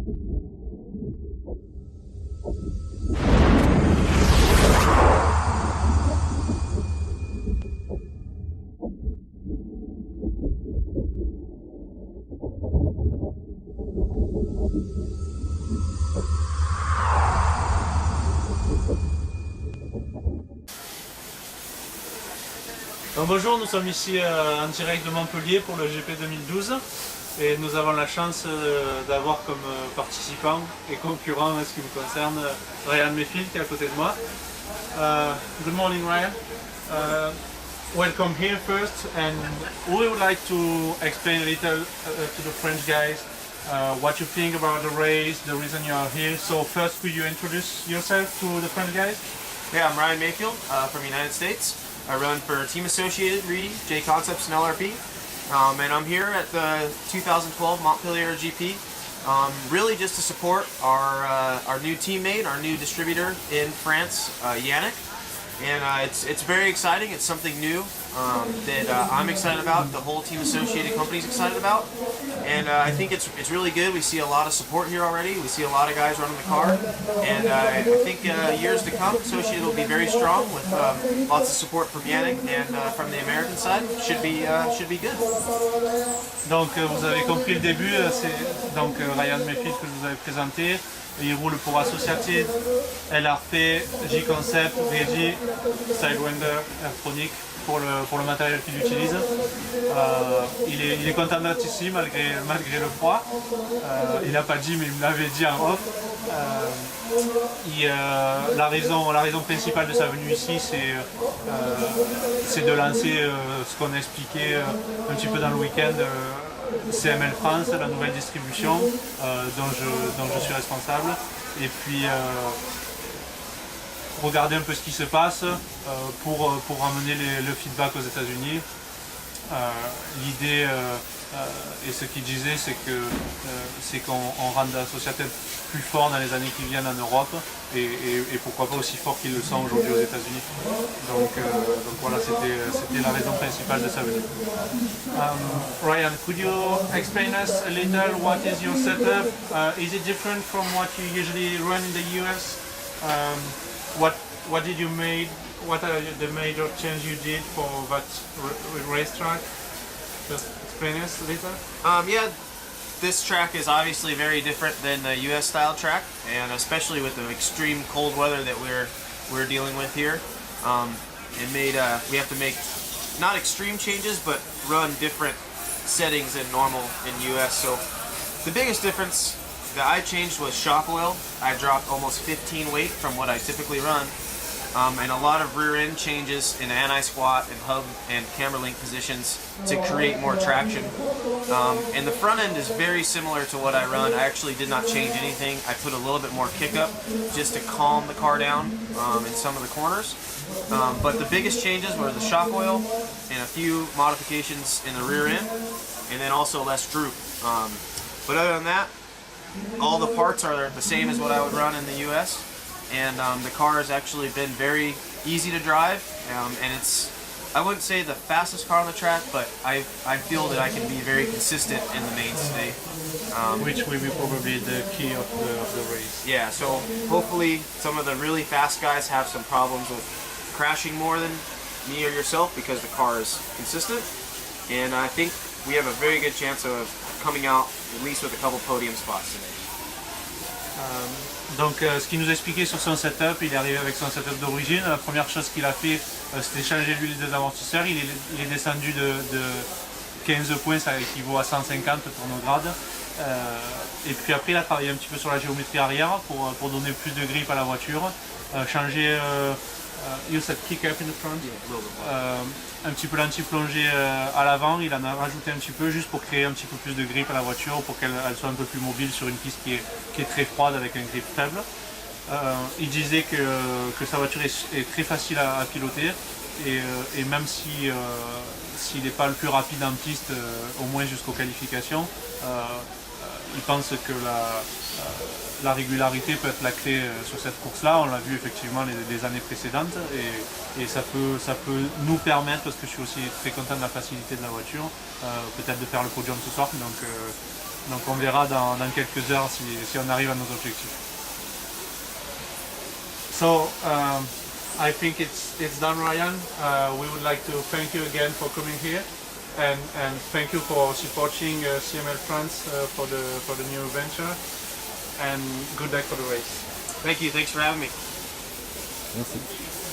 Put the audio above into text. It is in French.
Donc bonjour, nous sommes ici en direct de Montpellier pour le GP 2012 et nous avons la chance d'avoir comme participant et concurrent en ce qui me concerne Ryan Maifield qui est à côté de moi. Good morning Ryan. Welcome here first, and we would like to explain a little to the French guys what you think about the race, the reason you are here. So first, could you introduce yourself to the French guys? Yeah, I'm Ryan Maifield from the United States. I run for Team Associated, Reedy, J Concepts, and LRP. And I'm here at the 2012 Montpellier GP, really just to support our new teammate, our new distributor in France, Yannick. And it's very exciting. It's something new that I'm excited about, the whole Team Associated company's excited about. And I think it's really good. We see a lot of support here already. We see a lot of guys running the car. And I think years to come, Associated will be very strong with lots of support from Yannick and from the American side. Should be good. Donc vous avez compris le début, c'est donc Ryan Maifield que je vous avais présenté. Il roule pour Associated, LRP, J-Concept, Reedy, Sidewinder, Airtronic pour le matériel qu'il utilise. Il est content d'être ici malgré le froid. Il n'a pas dit mais il me l'avait dit en off. La raison principale de sa venue ici c'est de lancer ce qu'on a expliqué un petit peu dans le week-end. CML France, la nouvelle distribution dont je suis responsable, et puis regarder un peu ce qui se passe pour amener le feedback aux États-Unis. L'idée et ce qu'il disait c'est qu'on rende Associated plus fort dans les années qui viennent en Europe et pourquoi pas aussi fort qu'ils le sont aujourd'hui aux États-Unis. Donc voilà, c'était la raison principale de sa venue. Ryan, could you explain us a little what is your setup? Is it different from what you usually run in the US? What did you make? What are the major changes you did for that racetrack? Just explain us a little. Yeah, this track is obviously very different than the US style track, and especially with the extreme cold weather that we're dealing with here. We have to make not extreme changes, but run different settings than normal in US. So the biggest difference that I changed was shock oil. I dropped almost 15 weight from what I typically run. And a lot of rear end changes in anti-squat and hub and camber link positions to create more traction. And the front end is very similar to what I run. I actually did not change anything. I put a little bit more kick up just to calm the car down in some of the corners. But the biggest changes were the shock oil and a few modifications in the rear end, and then also less droop. But other than that, all the parts are the same as what I would run in the US. And the car has actually been very easy to drive, and it's, I wouldn't say the fastest car on the track, but I feel that I can be very consistent in the mainstay. Which will be probably the key of the race. Yeah, so hopefully some of the really fast guys have some problems with crashing more than me or yourself because the car is consistent, and I think we have a very good chance of coming out at least with a couple podium spots today. Donc ce qu'il nous a expliqué sur son setup, il est arrivé avec son setup d'origine. La première chose qu'il a fait, c'était changer l'huile des amortisseurs. Il est descendu de 15 points, ça équivaut à 150 tournogrades. Et puis après, il a travaillé un petit peu sur la géométrie arrière pour donner plus de grip à la voiture. Changer, you said kick up in the front, un petit peu l'anti-plongée à l'avant, il en a rajouté un petit peu juste pour créer un petit peu plus de grip à la voiture, pour qu'elle soit un peu plus mobile sur une piste qui est très froide avec un grip faible. Il disait que sa voiture est très facile à piloter et même s'il n'est pas le plus rapide en piste, au moins jusqu'aux qualifications, il pense que la régularité peut être la clé sur cette course-là. On l'a vu effectivement les années précédentes et ça peut nous permettre, parce que je suis aussi très content de la facilité de la voiture, peut-être de faire le podium ce soir. Donc Donc on verra dans quelques heures si on arrive à nos objectifs. So I think it's done, Ryan. We would like to thank you again for coming here, and thank you for supporting CML France for the new venture. And good luck for the race. Thank you. Thanks for having me. Merci.